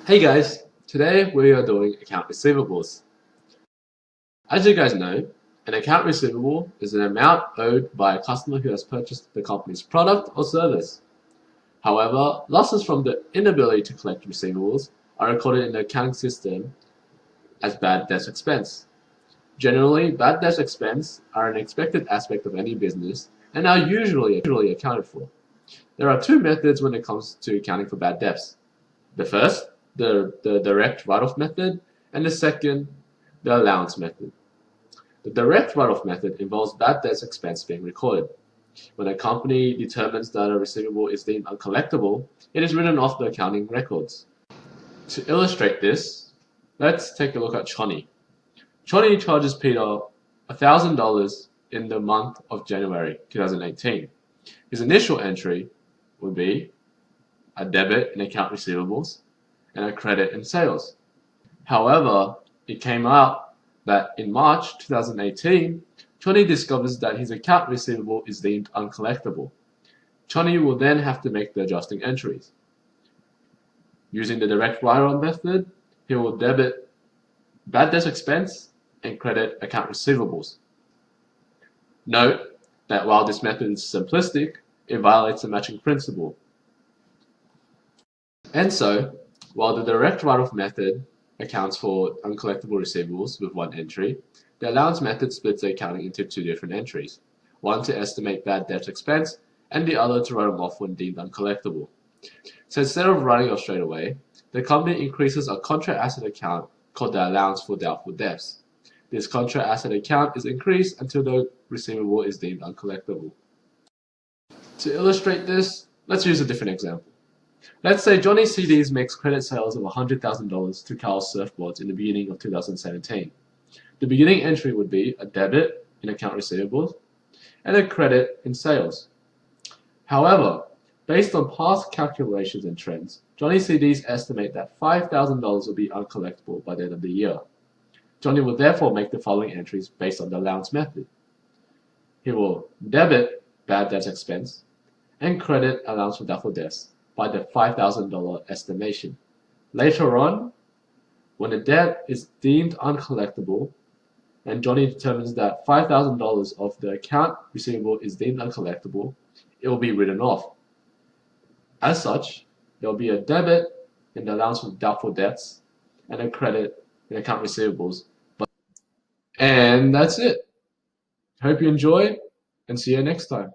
Hey guys, today we are doing account receivables. As you guys know, an account receivable is an amount owed by a customer who has purchased the company's product or service. However, losses from the inability to collect receivables are recorded in the accounting system as bad debts expense. Generally, bad debts expense are an expected aspect of any business and are usually accounted for. There are two methods when it comes to accounting for bad debts. The first, the direct write-off method, and the second, the allowance method. The direct write-off method involves bad debts expense being recorded. When a company determines that a receivable is deemed uncollectible, it is written off the accounting records. To illustrate this, let's take a look at Choni. Choni charges Peter $1,000 in the month of January 2018. His initial entry would be a debit in account receivables, and a credit in sales. However, it came out that in March 2018, Choni discovers that his account receivable is deemed uncollectible. Choni will then have to make the adjusting entries. Using the direct write-off method, he will debit bad debts expense and credit account receivables. Note that while this method is simplistic, it violates the matching principle. And so, while the direct write-off method accounts for uncollectible receivables with one entry, the allowance method splits the accounting into two different entries, one to estimate bad debt expense and the other to write them off when deemed uncollectible. So instead of writing off straight away, the company increases a contra asset account called the allowance for doubtful debts. This contra asset account is increased until the receivable is deemed uncollectible. To illustrate this, let's use a different example. Let's say Johnny CDs makes credit sales of $100,000 to Carl's Surfboards in the beginning of 2017. The beginning entry would be a debit in account receivables and a credit in sales. However, based on past calculations and trends, Johnny CDs estimate that $5,000 will be uncollectible by the end of the year. Johnny will therefore make the following entries based on the allowance method. He will debit bad debts expense and credit allowance for doubtful debts by the $5,000 estimation. Later on, when the debt is deemed uncollectible and Johnny determines that $5,000 of the account receivable is deemed uncollectible, it will be written off. As such, there will be a debit in the allowance for doubtful debts and a credit in account receivables. And that's it. Hope you enjoyed and see you next time.